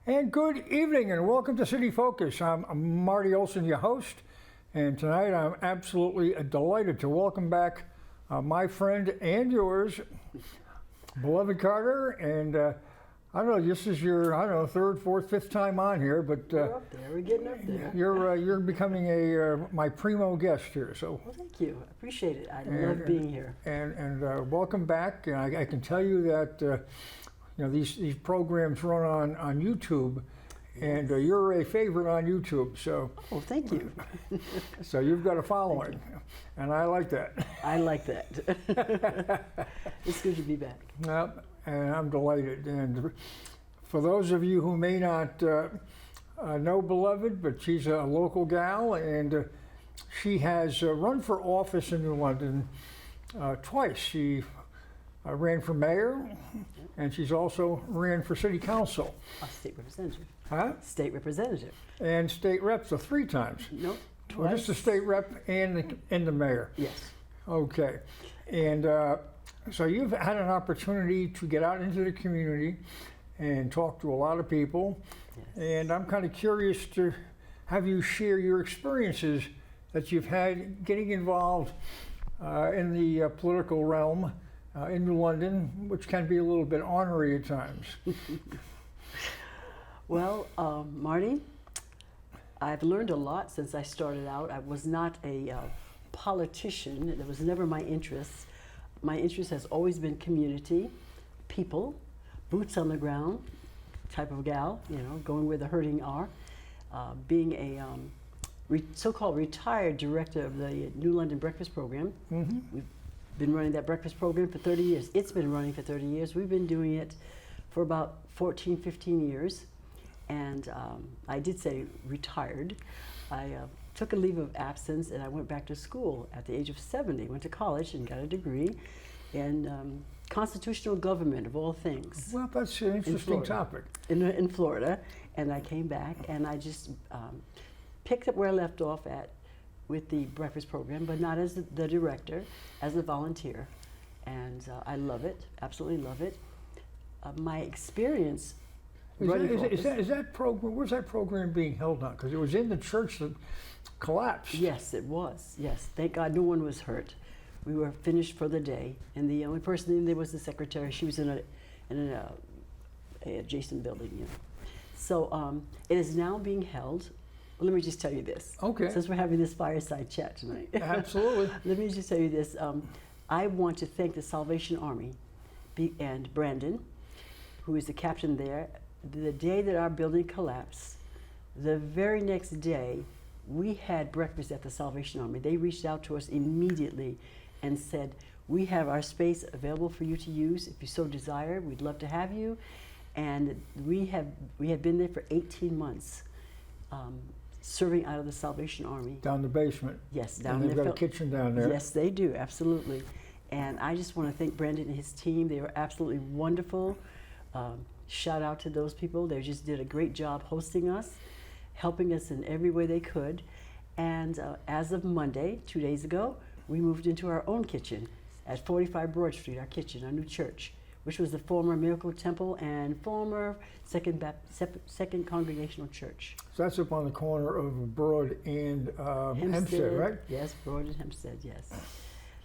And good evening and welcome to City Focus. I'm Marty Olsen, your host, and tonight I'm absolutely delighted to welcome back my friend and yours, beloved Carter. And I don't know, this is your, third, fourth, fifth time on here, but we're up there. We're getting up there. You're becoming my primo guest here. So well, thank you. I appreciate it. I love being here. And welcome back. And I can tell you that these programs run on YouTube, and you're a favorite on YouTube. So oh, thank you. So you've got a following, and I like that. I like that. It's good to be back. Yep, and I'm delighted. And for those of you who may not know Beloved, but she's a local gal, and she has run for office in New London twice. She ran for mayor, and she's also ran for city council. State representative. Huh? State representative. And state rep, so 3 times. Nope, twice. Well, just the state rep and the mayor. Yes. Okay. And so you've had an opportunity to get out into the community and talk to a lot of people. Yes. And I'm kind of curious to have you share your experiences that you've had getting involved in the political realm in New London, which can be a little bit ornery at times. Well, Marty, I've learned a lot since I started out. I was not a politician. That was never my interest. My interest has always been community, people, boots on the ground type of gal, going where the hurting are. Being a so-called retired director of the New London Breakfast Program. Mm-hmm. We've been running that breakfast program for 30 years. It's been running for 30 years. We've been doing it for about 14, 15 years. And I did say retired. I took a leave of absence and I went back to school at the age of 70. Went to college and got a degree in constitutional government, of all things. Well, that's an interesting topic. In Florida. And I came back and I just picked up where I left off at with the breakfast program, but not as the director, as a volunteer. And I love it, absolutely love it. My experience is that program, where's that program being held on? Because it was in the church that collapsed. Yes, it was, yes. Thank God no one was hurt. We were finished for the day, and the only person in there was the secretary. She was in an adjacent building, So it is now being held. Let me just tell you this. Okay. Since we're having this fireside chat tonight. Absolutely. Let me just tell you this. I want to thank the Salvation Army and Brandon, who is the captain there. The day that our building collapsed, the very next day, we had breakfast at the Salvation Army. They reached out to us immediately and said, we have our space available for you to use if you so desire. We'd love to have you. And we had been there for 18 months. Serving out of the Salvation Army. Down the basement. Yes, down there. there. They've got a kitchen down there. Yes, they do, absolutely. And I just want to thank Brandon and his team. They were absolutely wonderful. Shout out to those people. They just did a great job hosting us, helping us in every way they could. And as of Monday, 2 days ago, we moved into our own kitchen at 45 Broad Street, our kitchen, our new church, which was the former Miracle Temple and former Second Congregational Church. So that's up on the corner of Broad and Hempstead, right? Yes, Broad and Hempstead, yes.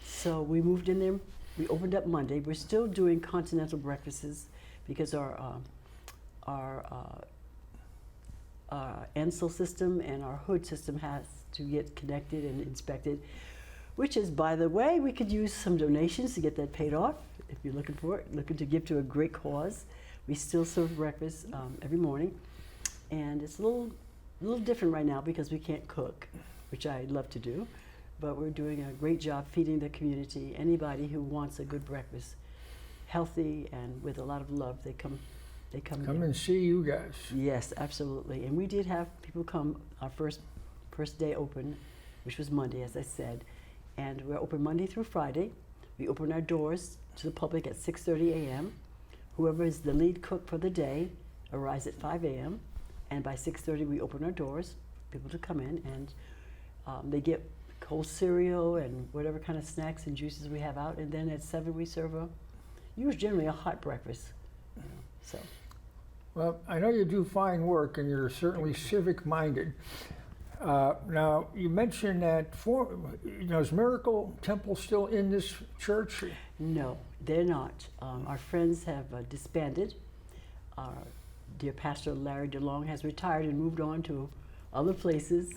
So we moved in there. We opened up Monday. We're still doing continental breakfasts because our ENSEL system and our hood system has to get connected and inspected, which is, by the way, we could use some donations to get that paid off if you're looking for it, looking to give to a great cause. We still serve breakfast every morning, and it's a little different right now because we can't cook, which I love to do, but we're doing a great job feeding the community. Anybody who wants a good breakfast, healthy and with a lot of love, they come They come and see you guys. Yes, absolutely. And we did have people come our first day open, which was Monday, as I said. And we're open Monday through Friday. We open our doors to the public at 6:30 a.m. Whoever is the lead cook for the day arrives at 5 a.m. And by 6:30 we open our doors for people to come in, and they get cold cereal and whatever kind of snacks and juices we have out. And then at 7 we serve generally a hot breakfast. So. Well, I know you do fine work, and you're certainly civic-minded. Now, you mentioned that is Miracle Temple still in this church? No, they're not. Our friends have disbanded. Our dear Pastor Larry DeLong has retired and moved on to other places,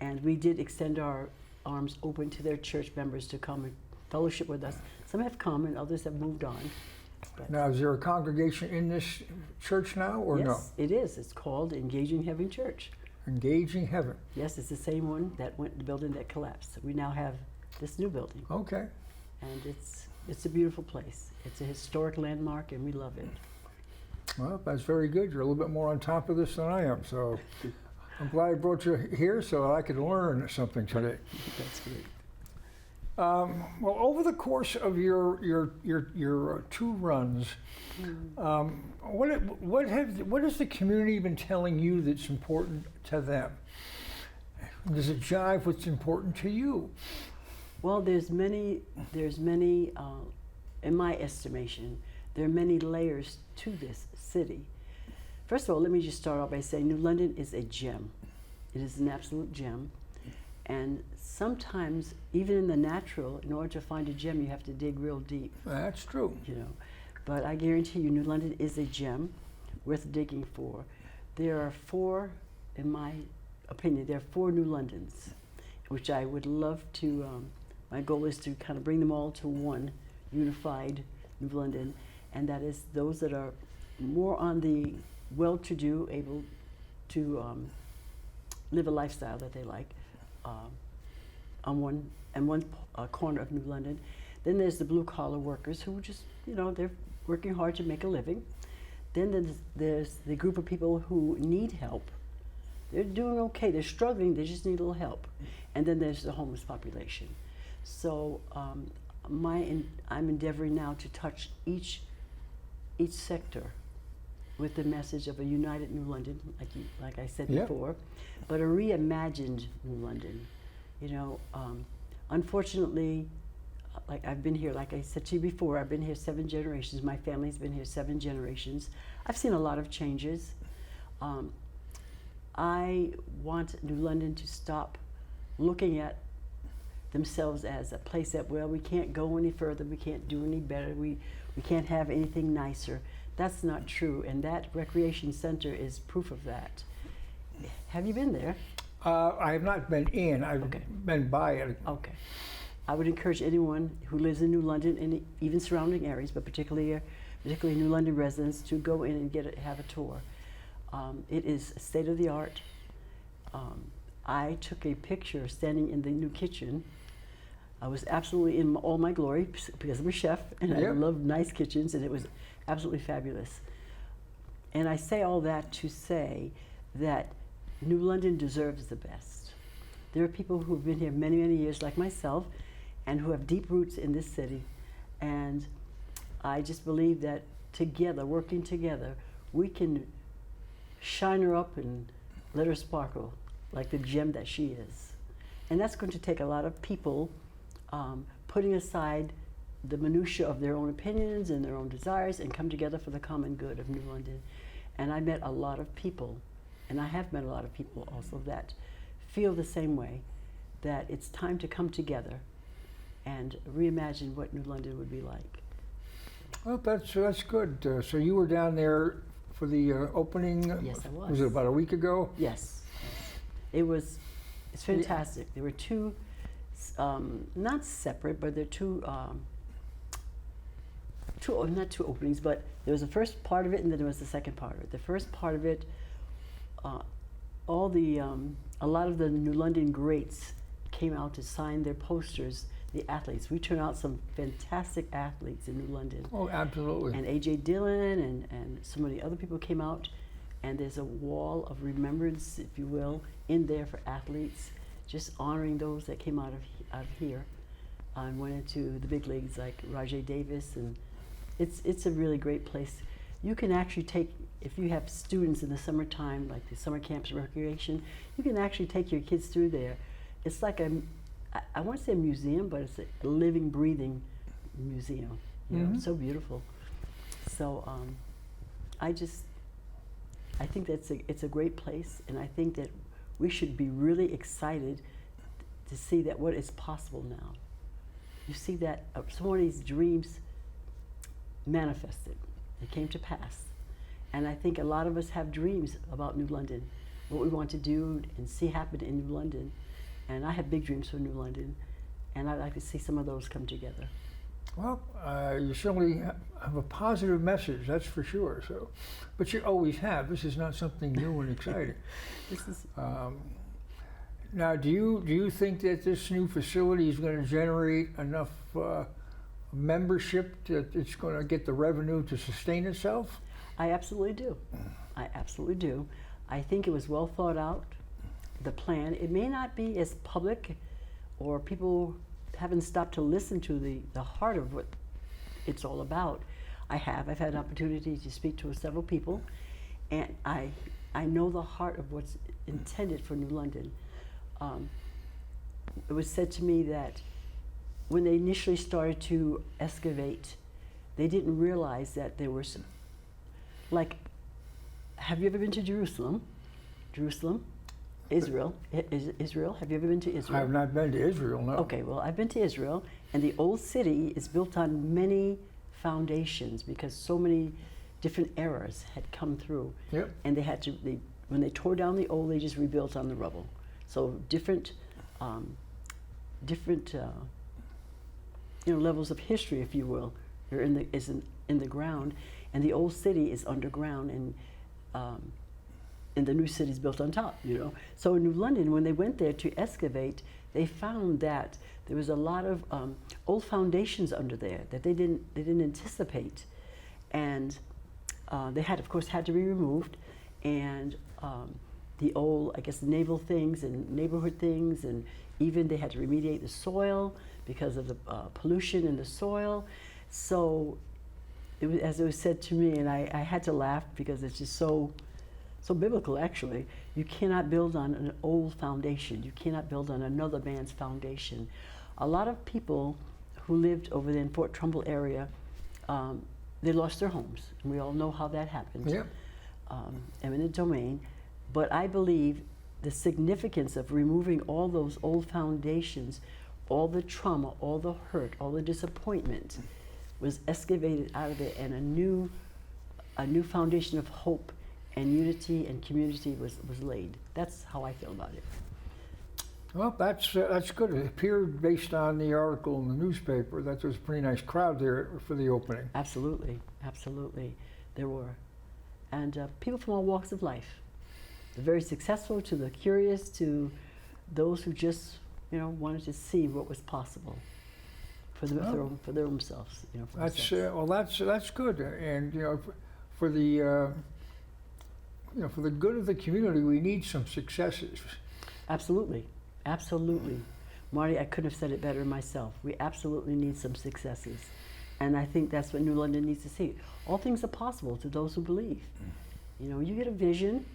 and we did extend our arms open to their church members to come and fellowship with us. Some have come, and others have moved on. But now, is there a congregation in this church now, or no? Yes, it is. It's called Engaging Heaven Church. Engaging Heaven. Yes, it's the same one that went, the building that collapsed. We now have this new building. Okay. And it's a beautiful place. It's a historic landmark, and we love it. Well, that's very good. You're a little bit more on top of this than I am, so I'm glad I brought you here so I could learn something today. That's great. Well, over the course of your two runs, what has the community been telling you that's important to them? Does it jive what's important to you? Well, there's many. In my estimation, there are many layers to this city. First of all, let me just start off by saying New London is a gem. It is an absolute gem. And sometimes, even in the natural, in order to find a gem, you have to dig real deep. That's true. But I guarantee you, New London is a gem worth digging for. There are four, in my opinion, there are 4 New Londons, which I would love to, my goal is to kind of bring them all to one unified New London, and that is those that are more on the well-to-do, able to live a lifestyle that they like, on one corner of New London. Then there's the blue-collar workers who just, they're working hard to make a living. Then there's the group of people who need help. They're doing okay, they're struggling, they just need a little help. And then there's the homeless population. So I'm endeavoring now to touch each sector with the message of a united New London, like I said before, but a reimagined New London. Unfortunately, like I've been here, like I said to you before, I've been here 7 generations. My family's been here 7 generations. I've seen a lot of changes. I want New London to stop looking at themselves as a place that, well, we can't go any further, we can't do any better, we can't have anything nicer. That's not true, and that recreation center is proof of that. Have you been there? I have not been in. I've been by it. Okay. I would encourage anyone who lives in New London and even surrounding areas, but particularly New London residents, to go in and have a tour. It is state of the art. I took a picture standing in the new kitchen. I was absolutely in all my glory because I'm a chef and I love nice kitchens, and it was absolutely fabulous. And I say all that to say that New London deserves the best. There are people who have been here many, many years, like myself, and who have deep roots in this city. And I just believe that together, working together, we can shine her up and let her sparkle like the gem that she is. And that's going to take a lot of people putting aside the minutiae of their own opinions and their own desires and come together for the common good of New London. And I met a lot of people, and I have met a lot of people also that feel the same way, that it's time to come together and reimagine what New London would be like. Well, that's good. So you were down there for the opening? Yes, I was. Was it about a week ago? Yes. It's fantastic. There were 2, not separate, but there are 2, not 2 openings, but there was the first part of it and then there was the second part of it. The first part of it, a lot of the New London greats came out to sign their posters the athletes. We turn out some fantastic athletes in New London. Oh, absolutely. And A.J. Dillon and some of the other people came out, and there's a wall of remembrance, if you will, in there for athletes, just honoring those that came out of here and went into the big leagues like Rajay Davis, and it's a really great place. You can actually take, if you have students in the summertime, like the summer camps recreation, you can actually take your kids through there. It's like I want to say a museum, but it's a living, breathing museum. You know, it's so beautiful. So I think it's a great place, and I think that we should be really excited to see that what is possible now. You see that some of these dreams manifested. They came to pass. And I think a lot of us have dreams about New London, what we want to do and see happen in New London. And I have big dreams for New London, and I'd like to see some of those come together. Well, you certainly have a positive message, that's for sure. So, but you always have. This is not something new and exciting. This is Now, do you think that this new facility is going to generate enough membership that it's going to get the revenue to sustain itself? I absolutely do. I absolutely do. I think it was well thought out, the plan. It may not be as public, or people haven't stopped to listen to the heart of what it's all about. I've had an opportunity to speak to several people, and I know the heart of what's intended for New London. It was said to me that when they initially started to excavate, they didn't realize that there was, like, have you ever been to Jerusalem? Israel. Israel. Have you ever been to Israel? I have not been to Israel, no. Okay, well, I've been to Israel, and the old city is built on many foundations because so many different eras had come through. Yep. And when they tore down the old, they just rebuilt on the rubble. So different levels of history, if you will, are in the ground, and the old city is underground, and the new city is built on top. So in New London, when they went there to excavate, they found that there was a lot of old foundations under there that they didn't anticipate, and they had to be removed, and the old, I guess, naval things and neighborhood things, and even they had to remediate the soil because of the pollution in the soil. So, as it was said to me, and I had to laugh because it's just so biblical, actually. You cannot build on an old foundation. You cannot build on another man's foundation. A lot of people who lived over there in Fort Trumbull area, they lost their homes, and we all know how that happened. Yep. Eminent domain. But I believe the significance of removing all those old foundations, all the trauma, all the hurt, all the disappointment was excavated out of it, and a new foundation of hope and unity and community was laid. That's how I feel about it. Well, that's good. It appeared, based on the article in the newspaper, that there was a pretty nice crowd there for the opening. Absolutely, absolutely, there were, and people from all walks of life. The very successful to the curious to those who just wanted to see what was possible for their own selves. For that's good, and for the for the good of the community, we need some successes. Absolutely, absolutely, Marty. I couldn't have said it better myself. We absolutely need some successes, and I think that's what New London needs to see. All things are possible to those who believe. You get a vision.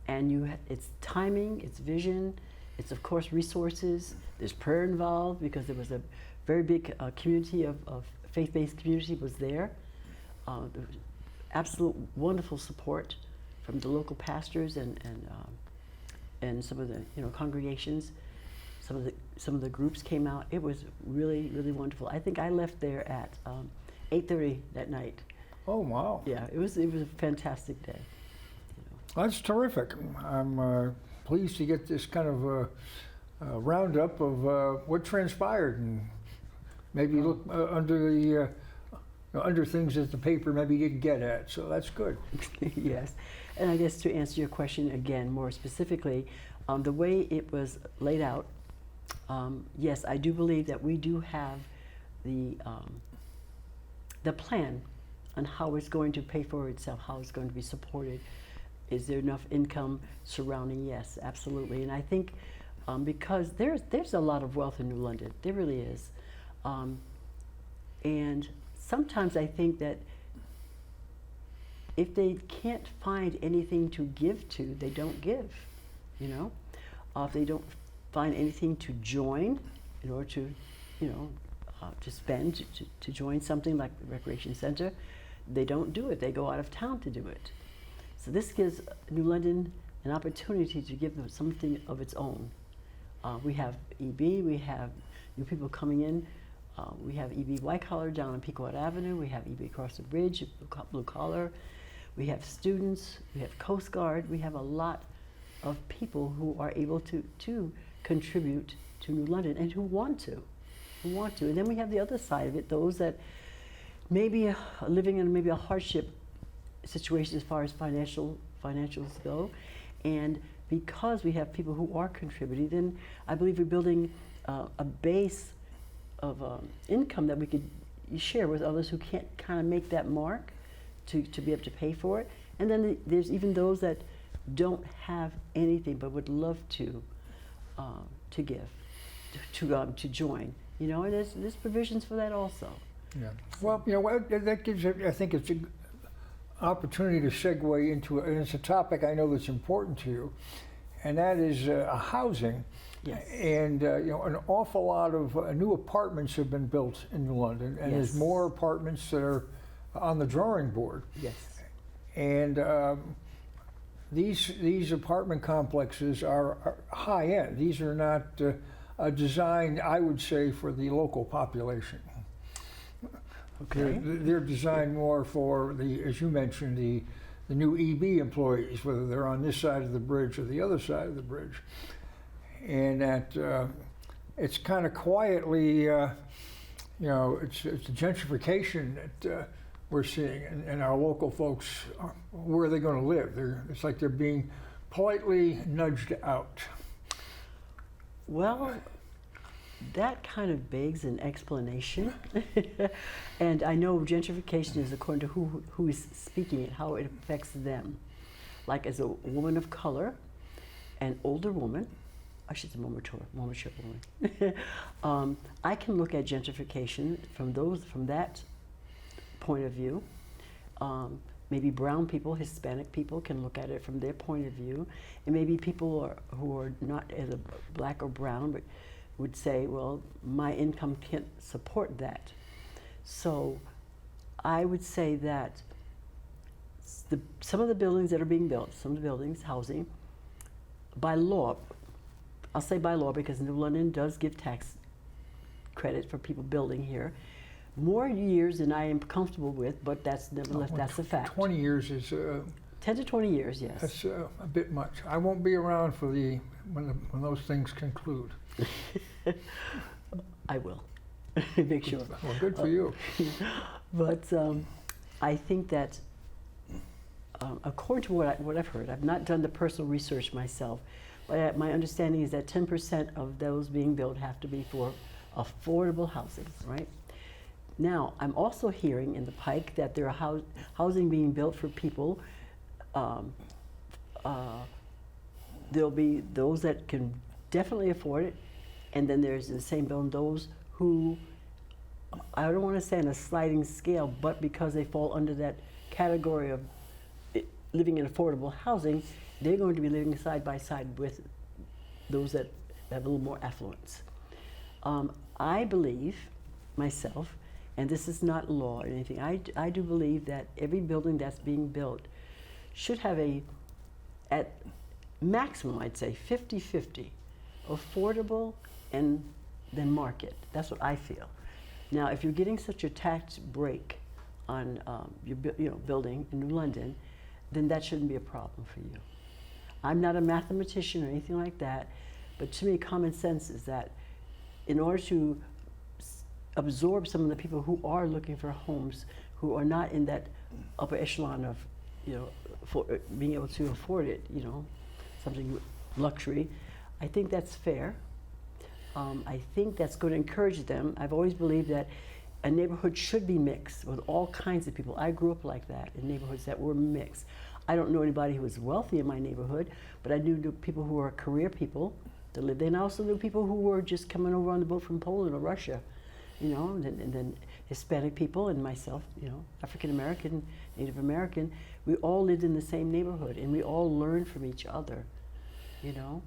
And it's timing, it's vision, it's of course resources. There's prayer involved because there was a very big community of faith-based community was there. There was absolute wonderful support from the local pastors and some of the congregations. Some of the groups came out. It was really, really wonderful. I think I left there at 8:30 that night. Oh wow! Yeah, it was a fantastic day. That's terrific. I'm pleased to get this kind of roundup of what transpired, and maybe look under things that the paper maybe didn't get at. So that's good. Yes, and I guess to answer your question again more specifically, the way it was laid out, Yes, I do believe that we do have the plan on how it's going to pay for itself, how it's going to be supported. Is there enough income surrounding? Yes, absolutely. And I think because there's a lot of wealth in New London, there really is. And sometimes I think that if they can't find anything to give to, they don't give, you know? If they don't find anything to join in order to, you know, to spend, to join something like the recreation center, they don't do it. They go out of town to do it. So this gives New London an opportunity to give them something of its own. We have EB, we have new people coming in. We have EB White Collar down on Pequot Avenue. We have EB across the bridge, Blue Collar. We have students, we have Coast Guard. We have a lot of people who are able to contribute to New London and who want to. And then we have the other side of it, those that may be living in maybe a hardship situation as far as financials go. And because we have people who are contributing, then I believe we're building a base of income that we could share with others who can't kind of make that mark to be able to pay for it. And then there's even those that don't have anything but would love to give, to join. You know, and there's provisions for that also. Yeah. Well, you know, that gives, I think it's an opportunity to segue into, and it's a topic I know that's important to you, and that is housing. Yes. And you know, an awful lot of new apartments have been built in New London, and there's more apartments that are on the drawing board. Yes. And these apartment complexes are high end. These are not designed, I would say, for the local population. Okay. They're designed more for the, as you mentioned, the new EB employees, whether they're on this side of the bridge or the other side of the bridge. And that it's kind of quietly, you know, it's a gentrification that we're seeing, and our local folks, where are they going to live? It's like they're being politely nudged out. Well, that kind of begs an explanation. And I know gentrification is according to who is speaking it, how it affects them. Like as a woman of color, an older woman, I should say more mature woman. I can look at gentrification from that point of view. Maybe brown people, Hispanic people can look at it from their point of view, and maybe people who are not either black or brown, but would say, well, my income can't support that. So I would say that some of the buildings that are being built, some of the buildings, housing, by law, I'll say by law because New London does give tax credit for people building here. More years than I am comfortable with, but that's nevertheless, that's a fact. 20 years is 10 to 20 years, yes. That's a bit much. I won't be around for when those things conclude. I will. Make sure. Well, good for you. But I think that according to what I've heard, I've not done the personal research myself, but my understanding is that 10% of those being built have to be for affordable housing, right? Now, I'm also hearing in the Pike that there are housing being built for people. There'll be those that can definitely afford it, and then there's in the same building those who, I don't want to say on a sliding scale, but because they fall under that category of living in affordable housing, they're going to be living side by side with those that have a little more affluence. I believe myself, and this is not law or anything, I do believe that every building that's being built should have at maximum, I'd say 50-50, affordable and then market. That's what I feel. Now, if you're getting such a tax break on your building in New London, then that shouldn't be a problem for you. I'm not a mathematician or anything like that, but to me, common sense is that in order to absorb some of the people who are looking for homes, who are not in that upper echelon of, for being able to afford it, something luxury, I think that's fair. I think that's going to encourage them. I've always believed that a neighborhood should be mixed with all kinds of people. I grew up like that, in neighborhoods that were mixed. I don't know anybody who was wealthy in my neighborhood, but I knew people who were career people that lived there, and I also knew people who were just coming over on the boat from Poland or Russia, you know, and then Hispanic people and myself, you know, African American, Native American. We all lived in the same neighborhood, and we all learned from each other, you know.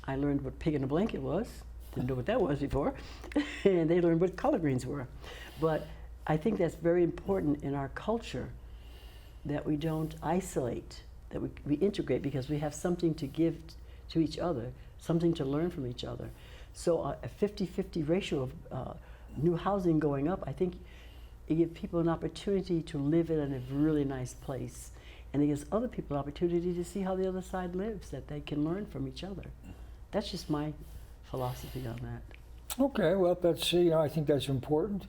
I learned what pig in a blanket was. Didn't know what that was before. And they learned what collard greens were. But I think that's very important in our culture, that we don't isolate, that we integrate, because we have something to give to each other, something to learn from each other. So a 50-50 ratio of new housing going up, I think it gives people an opportunity to live in a really nice place. And it gives other people an opportunity to see how the other side lives, that they can learn from each other. That's just my philosophy on that. Okay, well, that's, you know, I think that's important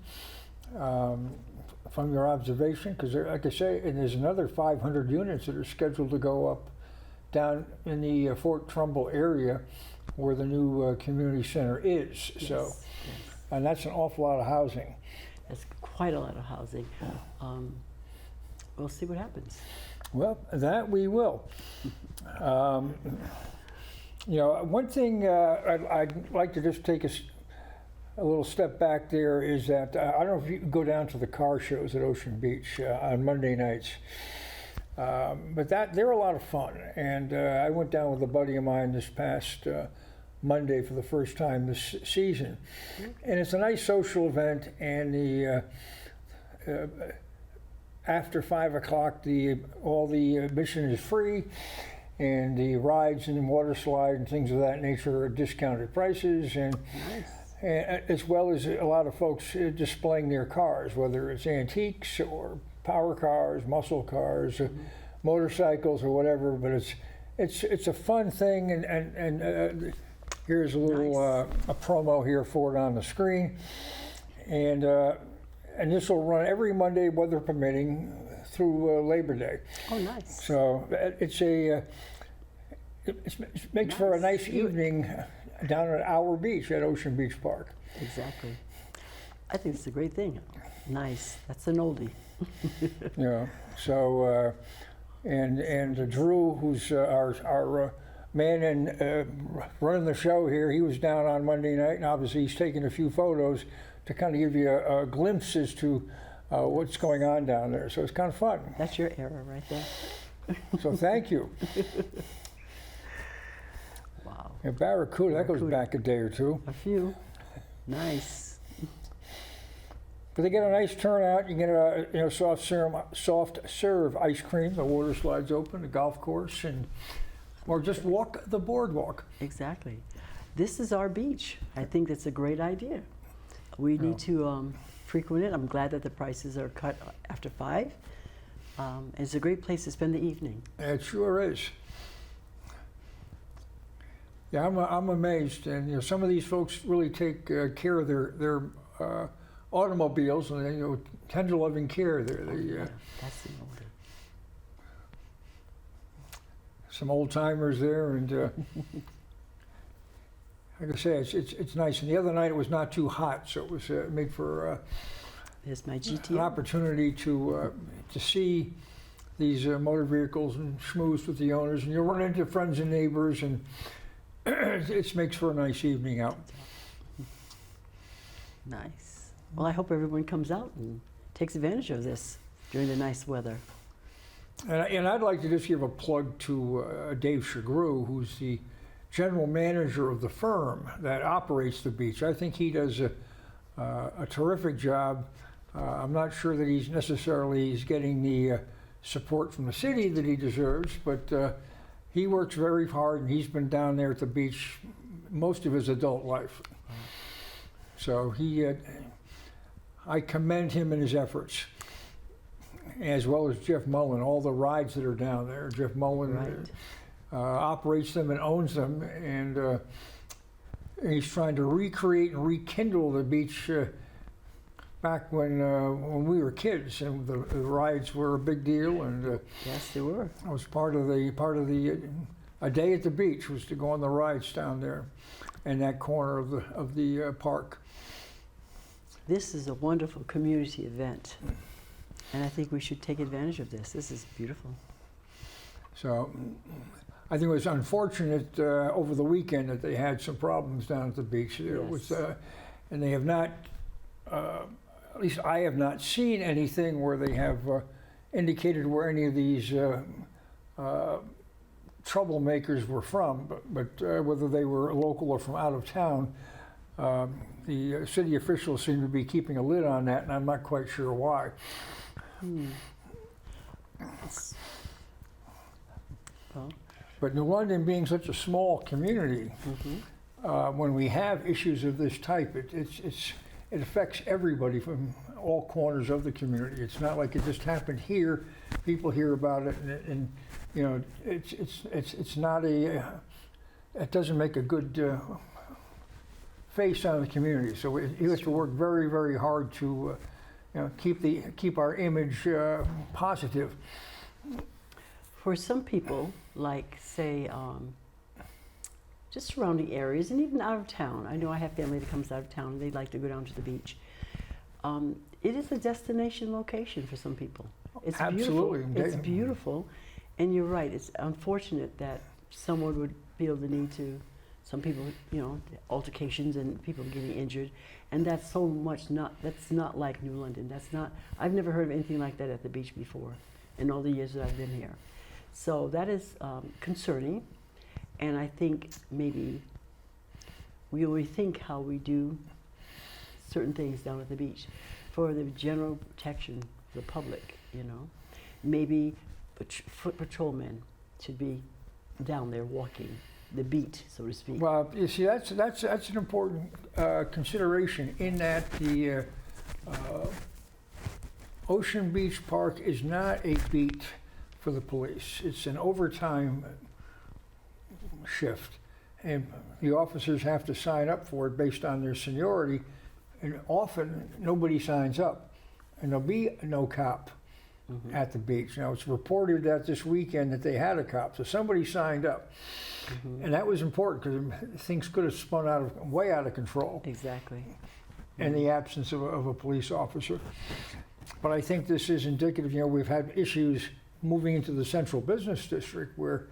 from your observation, because like I say, and there's another 500 units that are scheduled to go up down in the Fort Trumbull area where the new community center is. Yes, So, yes. and that's an awful lot of housing. That's quite a lot of housing. We'll see what happens. Well, that we will. You know, one thing I'd like to just take a little step back there is that I don't know if you go down to the car shows at Ocean Beach on Monday nights, but they're a lot of fun. And I went down with a buddy of mine this past Monday for the first time this season, and it's a nice social event. And the after 5 o'clock, all the admission is free. And the rides and water slide and things of that nature are discounted prices, and, Nice. and as well as a lot of folks displaying their cars, whether it's antiques or power cars, muscle cars, motorcycles, or whatever. But it's a fun thing, and here's a little Nice. A promo here for it on the screen, and this will run every Monday, weather permitting, through Labor Day. Oh, nice. So it's it makes for a nice evening down at Our Beach at Ocean Beach Park. Exactly. I think it's a great thing. Nice. That's an oldie. Yeah. So and Drew, who's our man and running the show here, he was down on Monday night, and obviously he's taking a few photos to kind of give you a glimpse as to what's going on down there. So it's kind of fun. That's your era right there. So thank you. Wow. And Barracuda, that goes Barracuda. back a day or two. A few. Nice. But they get a nice turnout. You get a soft serve ice cream. The water slides open, the golf course, or just walk the boardwalk. Exactly. This is our beach. I think that's a great idea. We need to frequent it. I'm glad that the prices are cut after 5. It's a great place to spend the evening. It sure is. Yeah, I'm amazed, and some of these folks really take care of their automobiles, and they tender loving care. Yeah, that's the oldie. Some old timers there, and like I say, it's nice. And the other night it was not too hot, so it was made for There's my an GTO. opportunity to see these motor vehicles and schmooze with the owners, and you run into friends and neighbors, and it makes for a nice evening out. Nice. Well, I hope everyone comes out and takes advantage of this during the nice weather. And I'd like to just give a plug to Dave Shagru, who's the general manager of the firm that operates the beach. I think he does a terrific job. I'm not sure that he's getting the support from the city that he deserves, but he works very hard, and he's been down there at the beach most of his adult life. So I commend him in his efforts, as well as Jeff Mullen, all the rides that are down there. Jeff Mullen operates them and owns them, and he's trying to recreate and rekindle the beach back when we were kids, and the rides were a big deal. And Yes, they were. I was part of a day at the beach was to go on the rides down there. in that corner of the park. This is a wonderful community event, and I think we should take advantage of this. This is beautiful. So I think it was unfortunate over the weekend that they had some problems down at the beach. It was, and they have not, at least I have not seen anything where they have indicated where any of these troublemakers were from, but whether they were local or from out of town, the city officials seem to be keeping a lid on that, and I'm not quite sure why. Well, But New London being such a small community, when we have issues of this type, it affects everybody from all corners of the community. It's not like it just happened here. People hear about it, and you know, it's not a. It doesn't make a good face on the community. So you have to work very, very hard to, you know, keep our image positive. for some people, like say, just surrounding areas and even out of town. I know I have family that comes out of town and they like to go down to the beach. It is a destination location for some people. It's Absolutely. Beautiful. It's beautiful. And you're right, it's unfortunate that someone would feel the need to, some people, you know, altercations and people getting injured. And that's so much that's not like New London. That's not, I've never heard of anything like that at the beach before in all the years that I've been here. So that is concerning. And I think maybe we will rethink how we do certain things down at the beach for the general protection of the public, you know. Maybe foot patrolmen should be down there walking the beat, so to speak. Well, you see, that's an important consideration in that the Ocean Beach Park is not a beat for the police. It's an overtime shift, and the officers have to sign up for it based on their seniority, and often nobody signs up, and there'll be no cop at the beach. Now, it's reported that this weekend that they had a cop, so somebody signed up. And that was important because things could have spun way out of control. Exactly. In the absence of a police officer. But I think this is indicative. You know, we've had issues moving into the central business district where,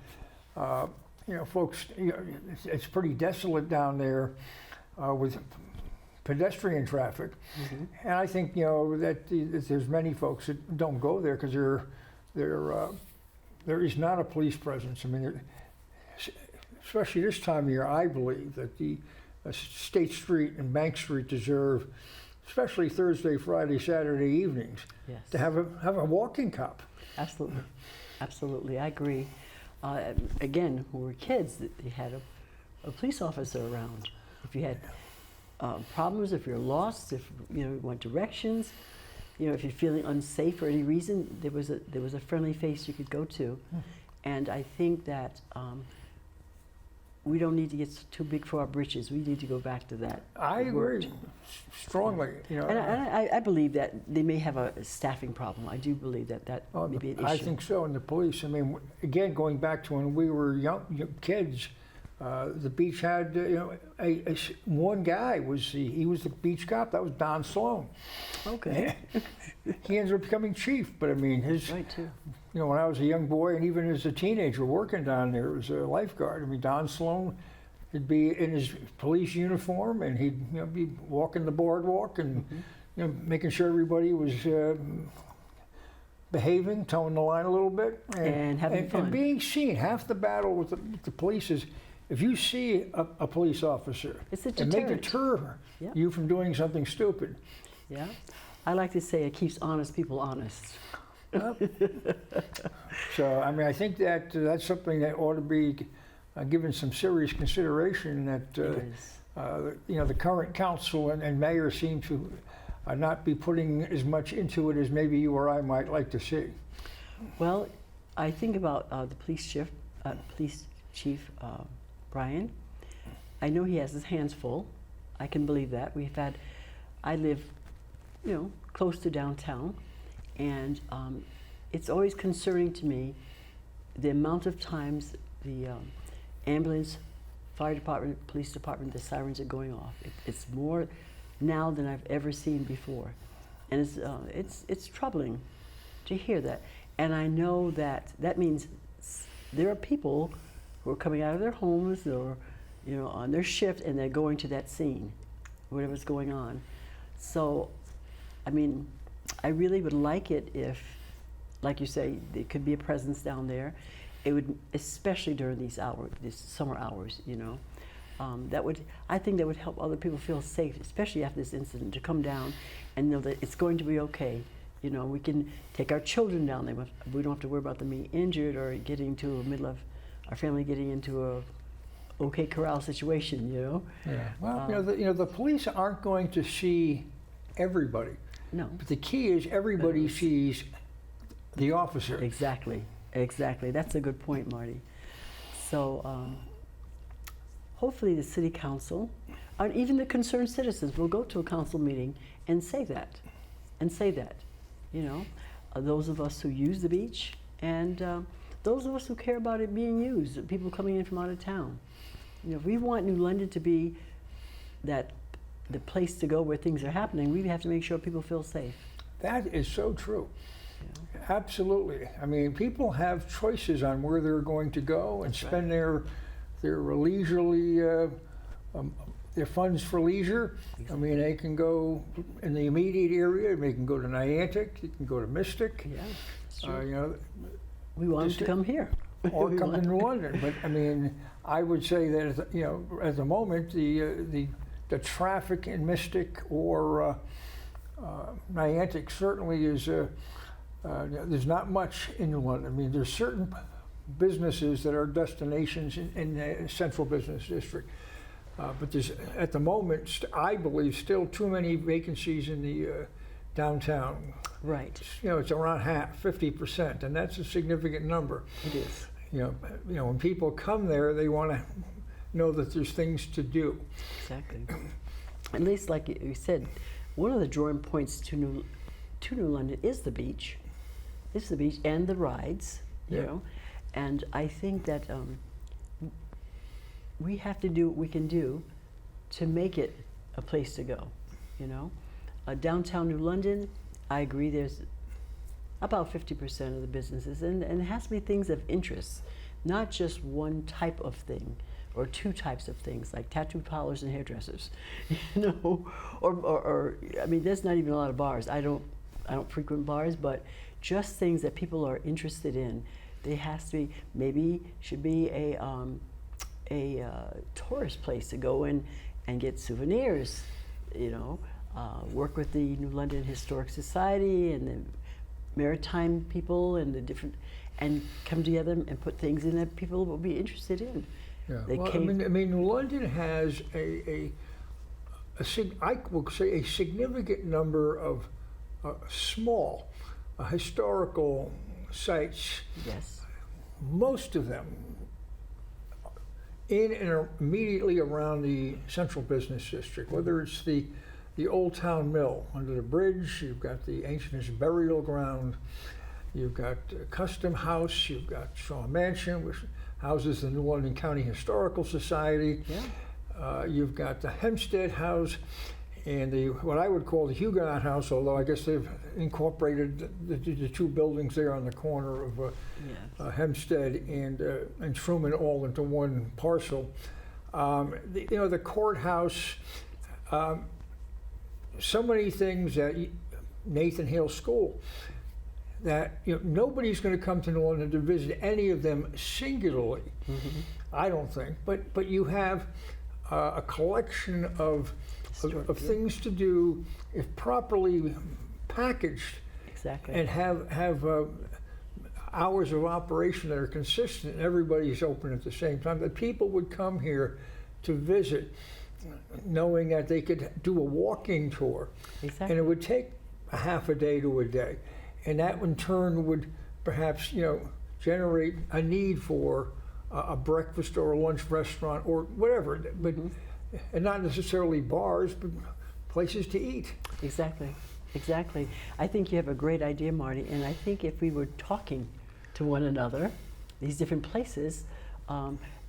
you know, folks, you know, it's pretty desolate down there with pedestrian traffic. And I think, you know, that there's many folks that don't go there because there is not a police presence. I mean, especially this time of year, I believe that the State Street and Bank Street deserve, especially Thursday, Friday, Saturday evenings, to have a walking cop. Absolutely, absolutely, I agree. Again, when we were kids, you had a police officer around. If you had problems, if you're lost, if you know you want directions, you know if you're feeling unsafe for any reason, there was a friendly face you could go to, and I think that. We don't need to get too big for our britches. We need to go back to that. I agree strongly. You know, and I believe that they may have a staffing problem. I do believe that may be an issue. I think so. And the police. I mean, again, going back to when we were young kids, the beach had you know one guy he was the beach cop. That was Don Sloan. Okay. He ended up becoming chief. But I mean, right too. You know, when I was a young boy and even as a teenager working down there as a lifeguard, I mean, Don Sloan would be in his police uniform and he'd be walking the boardwalk and making sure everybody was behaving, towing the line a little bit. And having fun. And being seen. Half the battle with the police is if you see a police officer, it's a and they deter you from doing something stupid. Yeah. I like to say it keeps honest people honest. So, I mean, I think that's something that ought to be given some serious consideration. That you know, the current council and mayor seem to not be putting as much into it as maybe you or I might like to see. Well, I think about the police chief Brian. I know he has his hands full. I can believe that. I live, you know, close to downtown. And it's always concerning to me the amount of times the ambulance fire department, police department, the sirens are going off. It's more now than I've ever seen before, and it's troubling to hear that. And I know that means there are people who are coming out of their homes or, on their shift, and they're going to that scene, whatever's going on. So, I mean, I really would like it if, like you say, there could be a presence down there. It would, especially during these summer hours, I think that would help other people feel safe, especially after this incident, to come down and know that it's going to be okay. We can take our children down there. We don't have to worry about them being injured or getting to our family getting into a okay corral situation, Yeah. Well, the police aren't going to see everybody. No. But the key is everybody sees the officer. Exactly. That's a good point, Marty. So hopefully the city council, and even the concerned citizens, will go to a council meeting and say that. Those of us who use the beach and those of us who care about it being used, people coming in from out of town. If we want New London to be the place to go where things are happening, we have to make sure people feel safe. That is so true. Absolutely. I mean, people have choices on where they're going to go and spend their leisurely, their funds for leisure. Exactly. I mean, they can go in the immediate area. They can go to Niantic. You can go to Mystic. Yeah, that's true. We want them to come here. Or come to New London. But I mean, I would say that at the moment, the traffic in Mystic or Niantic certainly is. There's not much in New London. I mean, there's certain businesses that are destinations in the central business district. But there's, at the moment, I believe, still too many vacancies in the downtown. Right. It's around 50%, and that's a significant number. It is. When people come there, they want to know that there's things to do. Exactly. At least, like you said, one of the drawing points to New London is the beach. It's the beach and the rides, and I think that we have to do what we can do to make it a place to go, Downtown New London, I agree, there's about 50% of the businesses, and it has to be things of interest, not just one type of thing or two types of things, like tattoo parlors and hairdressers, or I mean, there's not even a lot of bars. I don't frequent bars, but just things that people are interested in. There has to be, maybe should be a tourist place to go in and get souvenirs, work with the New London Historic Society and the maritime people and and come together and put things in that people will be interested in. Yeah. Well, I mean, New London has I will say a significant number of small historical sites. Yes. Most of them in and immediately around the central business district, whether it's the Old Town Mill under the bridge, you've got the ancient burial ground, you've got Custom House, you've got Shaw Mansion, which houses the New London County Historical Society. Yeah. You've got the Hempstead House and what I would call the Huguenot House, although I guess they've incorporated the two buildings there on the corner of Hempstead and Truman all into one parcel. The courthouse, so many things that Nathan Hale School, that nobody's going to come to New London to visit any of them singularly. Mm-hmm. I don't think, but you have a collection of things to do if properly packaged. Exactly. And have hours of operation that are consistent and everybody's open at the same time, that people would come here to visit knowing that they could do a walking tour. Exactly. And it would take a half a day to a day, and that in turn would perhaps generate a need for a breakfast or a lunch restaurant or whatever, but and not necessarily bars, but places to eat. Exactly. I think you have a great idea, Marty, and I think if we were talking to one another, these different places,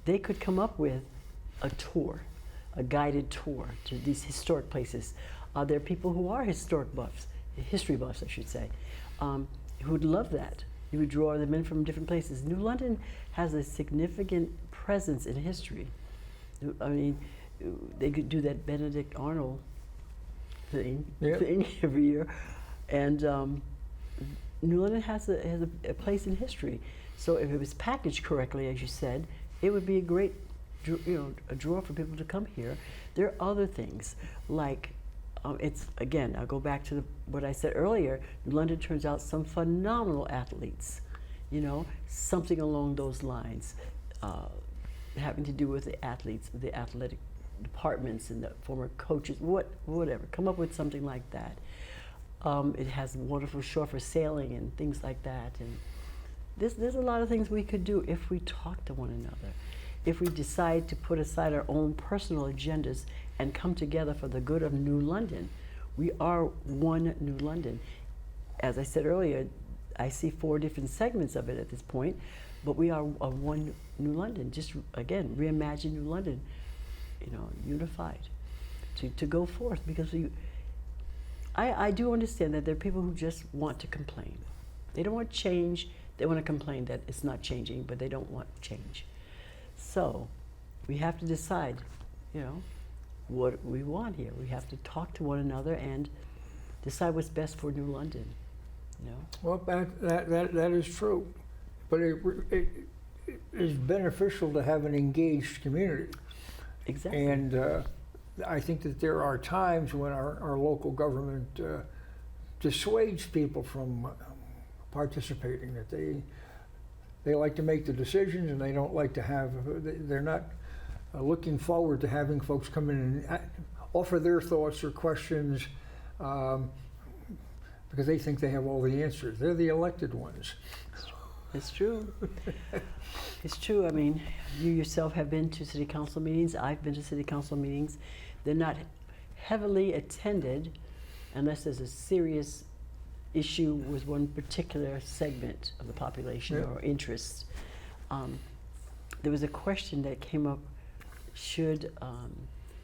they could come up with a tour, a guided tour to these historic places. There are people who are historic buffs, history buffs, I should say, who would love that. You would draw them in from different places. New London has a significant presence in history. I mean, they could do that Benedict Arnold thing every year, and New London has a place in history. So if it was packaged correctly, as you said, it would be a great, a draw for people to come here. There are other things like, it's again, I'll go back to what I said earlier. New London turns out some phenomenal athletes, something along those lines, having to do with the athletes, the athletic departments and the former coaches, whatever. Come up with something like that. It has a wonderful shore for sailing and things like that. And there's a lot of things we could do if we talk to one another, if we decide to put aside our own personal agendas and come together for the good of New London. We are one New London. As I said earlier, I see 4 different segments of it at this point, but we are a one New London. Just again, reimagine New London, unified, to go forth, because I do understand that there are people who just want to complain. They don't want change. They want to complain that it's not changing, but they don't want change. So we have to decide, what we want here. We have to talk to one another and decide what's best for New London. Well, that is true, but it is beneficial to have an engaged community. Exactly. And I think that there are times when our local government dissuades people from participating, that they like to make the decisions and they don't like to have, they're not looking forward to having folks come in and offer their thoughts or questions because they think they have all the answers. They're the elected ones. It's true. It's true. I mean, you yourself have been to city council meetings. I've been to city council meetings. They're not heavily attended unless there's a serious issue with one particular segment of the population or interest. There was a question that came up: should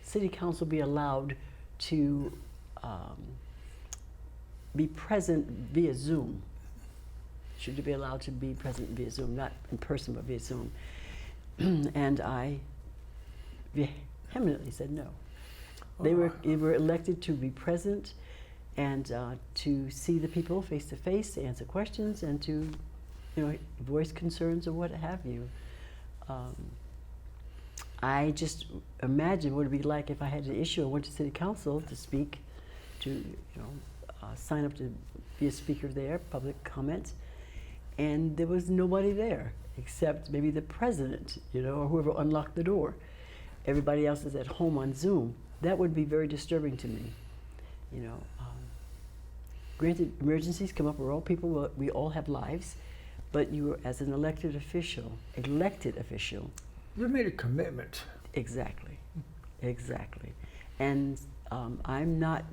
city council be allowed to be present via Zoom? Should it be allowed to be present via Zoom, not in person, but via Zoom? And I vehemently said no. They were elected to be present and to see the people face to face, to answer questions, and to, voice concerns or what have you. I just imagine what it'd be like if I had an issue and went to city council to speak, to sign up to be a speaker there, public comment, and there was nobody there except maybe the president, or whoever unlocked the door. Everybody else is at home on Zoom. That would be very disturbing to me. Granted, emergencies come up. We're all people. We all have lives, but you, as an elected official, You made a commitment. Exactly, and I'm not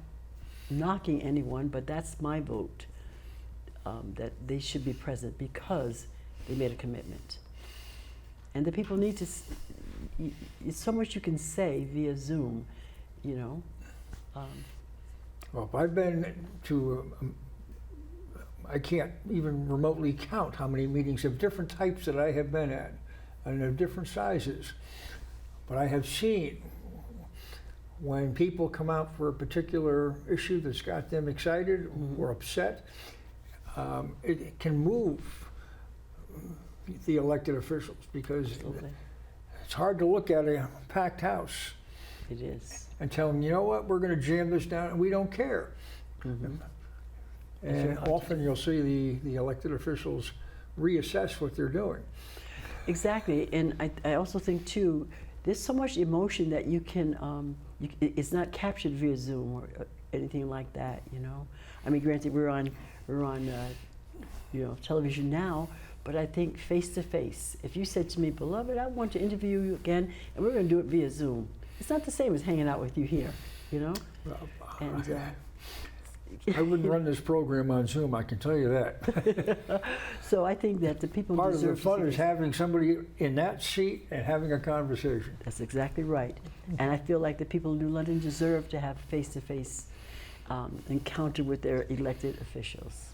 knocking anyone, but that's my vote. That they should be present because they made a commitment. And the people need to, it's so much you can say via Zoom, Well, I've been to, I can't even remotely count how many meetings of different types that I have been at, and of different sizes. But I have seen when people come out for a particular issue that's got them excited or upset, it can move the elected officials, because it's hard to look at a packed house. It is. And tell them, you know what, we're going to jam this down and we don't care. And often you'll see the elected officials reassess what they're doing. Exactly, and I also think too, there's so much emotion that you can, it's not captured via Zoom or anything like that, I mean, granted, we're on television now, but I think face to face. If you said to me, beloved, I want to interview you again, and we're going to do it via Zoom, it's not the same as hanging out with you here, And I wouldn't run this program on Zoom, I can tell you that. So I think that the people Part of the deserve to fun see is having somebody in that seat and having a conversation. That's exactly right. And I feel like the people of New London deserve to have face-to-face encounter with their elected officials.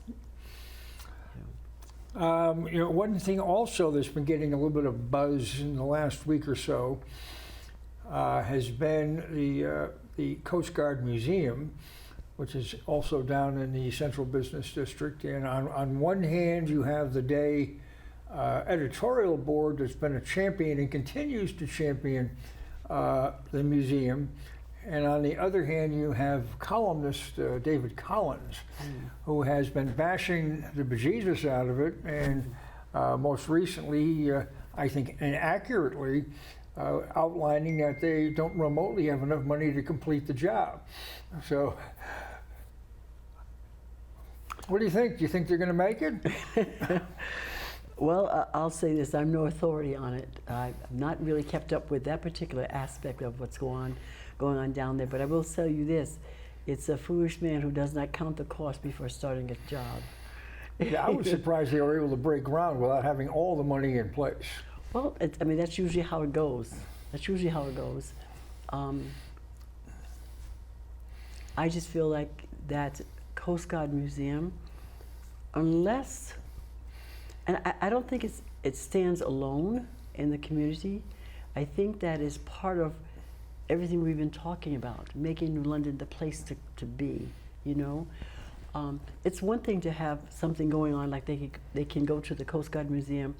One thing also that's been getting a little bit of buzz in the last week or so has been the Coast Guard Museum, which is also down in the Central Business District. And on one hand, you have the Day editorial board that's been a champion and continues to champion the museum. And on the other hand, you have columnist David Collins, who has been bashing the bejesus out of it, and most recently, I think inaccurately, outlining that they don't remotely have enough money to complete the job. So, what do you think? Do you think they're going to make it? Well, I'll say this, I'm no authority on it. I've not really kept up with that particular aspect of what's going on down there, but I will tell you this, it's a foolish man who does not count the cost before starting a job. Yeah, I was surprised they were able to break ground without having all the money in place. Well, I mean, that's usually how it goes. That's usually how it goes. I just feel like that Coast Guard Museum, unless, and I don't think it stands alone in the community. I think that is part of everything we've been talking about, making New London the place to be, you know? It's one thing to have something going on, like they can go to the Coast Guard Museum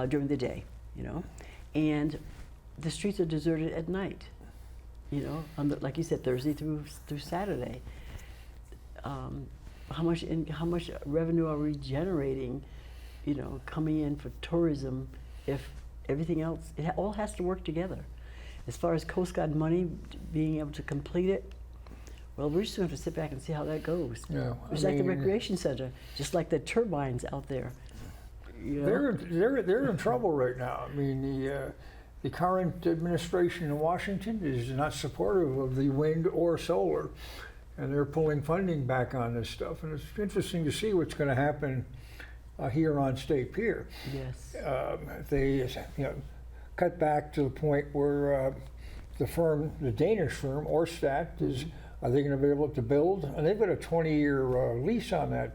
during the day, you know? And the streets are deserted at night, you know, like you said, Thursday through Saturday. How much revenue are we generating, you know, coming in for tourism if everything else, it all has to work together. As far as Coast Guard money, being able to complete it, well, we're just going to have to sit back and see how that goes. Yeah, It's like the recreation center, just like the turbines out there. You know? They're in trouble right now. I mean, the current administration in Washington is not supportive of the wind or solar, and they're pulling funding back on this stuff. And it's interesting to see what's going to happen here on State Pier. Yes. They, cut back to the point where the Danish firm, Orstat, are they going to be able to build? And they've got a 20-year lease on that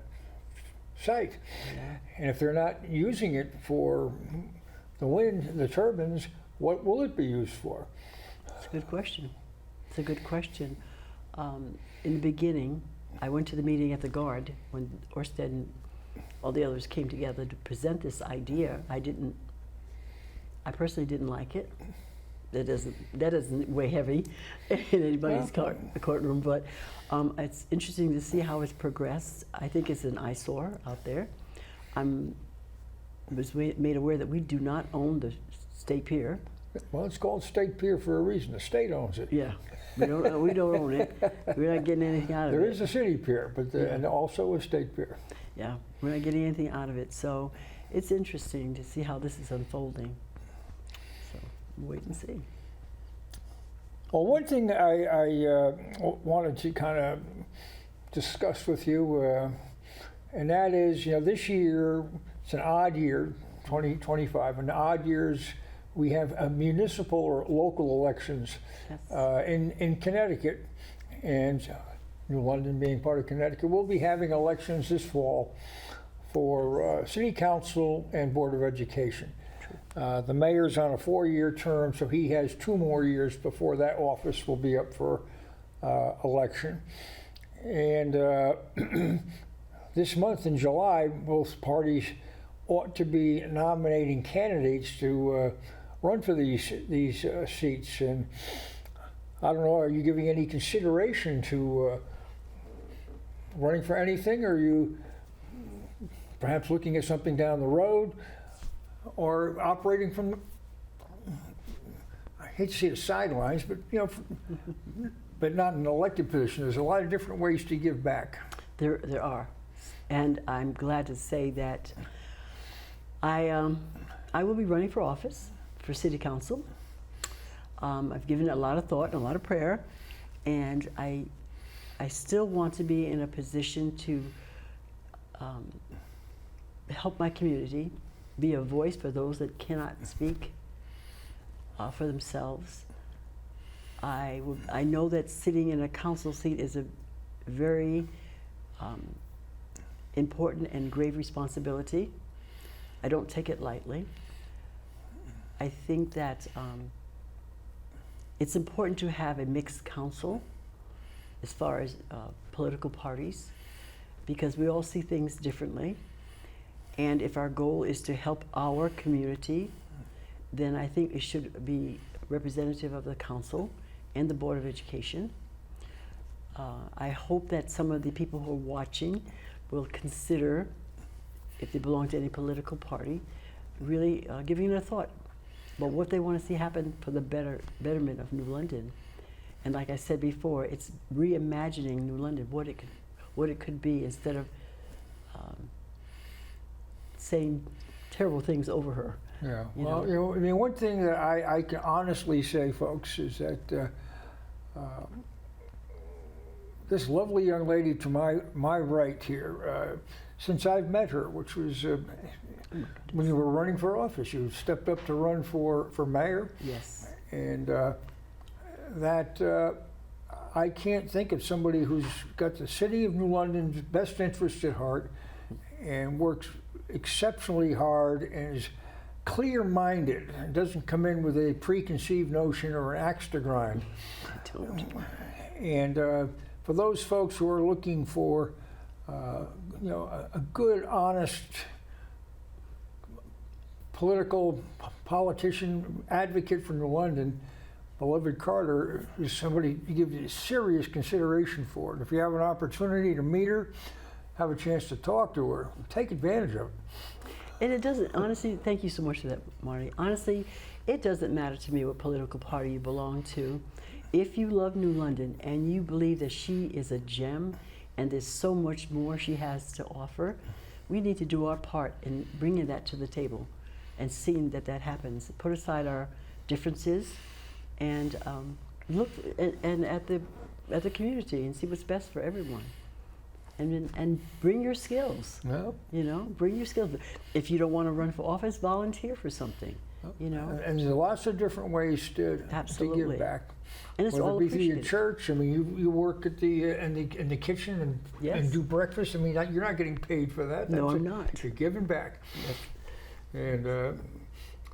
site. Yeah. And if they're not using it for the wind, the turbines, what will it be used for? It's a good question. It's a good question. In the beginning, I went to the meeting at the Guard when Orsted and all the others came together to present this idea. I personally didn't like it. That isn't way heavy in anybody's courtroom, but it's interesting to see how it's progressed. I think it's an eyesore out there. I was made aware that we do not own the State Pier. Well, it's called State Pier for a reason. The state owns it. Yeah, we don't own it. We're not getting anything out of it. There is a city pier, but and also a state pier. Yeah, we're not getting anything out of it. So it's interesting to see how this is unfolding. So we'll wait and see. Well, one thing I wanted to kind of discuss with you, and that is, this year, it's an odd year, 2025, and odd years, we have municipal or local elections. Yes. In Connecticut, and New London being part of Connecticut, we'll be having elections this fall for City Council and Board of Education. The mayor's on a 4-year term, so he has 2 more years before that office will be up for election. And this month in July, both parties ought to be nominating candidates to run for these seats. And I don't know, are you giving any consideration to running for anything? Or are you perhaps looking at something down the road? Or operating from, I hate to say the sidelines, but but not in an elected position. There's a lot of different ways to give back. There are, and I'm glad to say that I will be running for office for City Council. I've given it a lot of thought and a lot of prayer, and I I still want to be in a position to help my community, be a voice for those that cannot speak for themselves. I know that sitting in a council seat is a very important and grave responsibility. I don't take it lightly. I think that it's important to have a mixed council as far as political parties, because we all see things differently. And if our goal is to help our community, then I think it should be representative of the council and the Board of Education. I hope that some of the people who are watching will consider, if they belong to any political party, really giving it a thought about what they want to see happen for the betterment of New London. And like I said before, it's reimagining New London, what it could be, instead of saying terrible things over her. Yeah. Well, you know, I mean, one thing that I can honestly say, folks, is that this lovely young lady to my right here, since I've met her, which was when you were running for office, you stepped up to run for mayor. Yes. And I can't think of somebody who's got the city of New London's best interest at heart and works exceptionally hard and is clear-minded and doesn't come in with a preconceived notion or an axe to grind. I don't. And for those folks who are looking for, you know, a good, honest politician, advocate for New London, beloved Carter is somebody you give you serious consideration for. And if you have an opportunity to meet her, have a chance to talk to her, take advantage of it. And it doesn't, honestly, thank you so much for that, Marty. Honestly, it doesn't matter to me what political party you belong to. If you love New London and you believe that she is a gem and there's so much more she has to offer, we need to do our part in bringing that to the table and seeing that that happens. Put aside our differences and look at the community and see what's best for everyone. And bring your skills. Well, you know, bring your skills. If you don't want to run for office, volunteer for something. You know, and there's lots of different ways to give back. And it's all appreciated. Whether it be through your church, I mean, you work at in the kitchen and Yes. and do breakfast. I mean, you're not getting paid for that. No, I'm not. You're giving back, Yes. and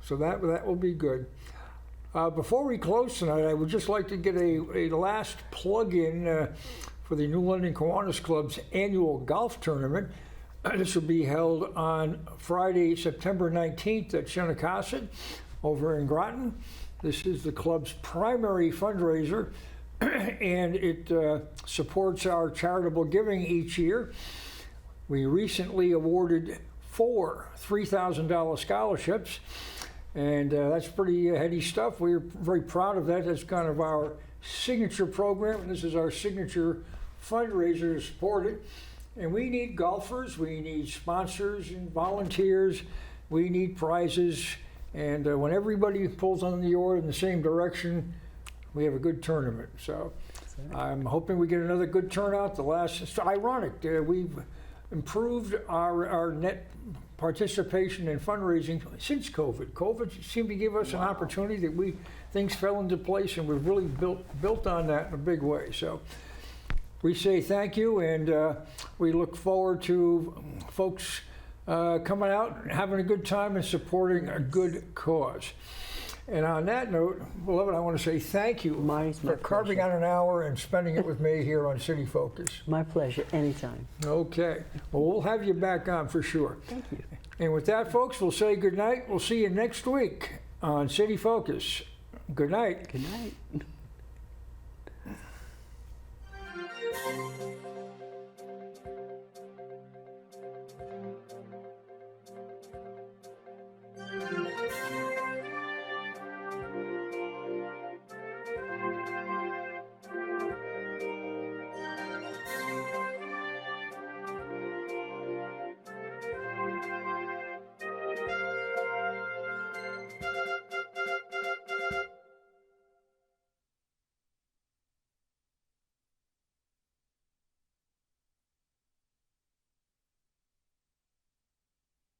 so that will be good. Before we close tonight, I would just like to get a last plug in. For the New London Kiwanis Club's annual golf tournament. This will be held on Friday, September 19th at Shinnecossett over in Groton. This is the club's primary fundraiser, and it supports our charitable giving each year. We recently awarded 4 $3,000 scholarships, and that's pretty heady stuff. We're very proud of that. That's kind of our signature program, and this is our signature fundraiser to support it. And we need golfers, we need sponsors and volunteers, we need prizes, and when everybody pulls on the oar in the same direction, we have a good tournament. So I'm hoping we get another good turnout. It's ironic, we've improved our net participation in fundraising since COVID. COVID seemed to give us an opportunity that things fell into place, and we've really built on that in a big way. So we say thank you, and we look forward to folks coming out and having a good time and supporting a good cause. And on that note, beloved, I want to say thank you for carving out an hour and spending it with me here on City Focus. My pleasure, anytime. Okay. Well, we'll have you back on for sure. Thank you. And with that, folks, we'll say good night. We'll see you next week on City Focus. Good night. Good night.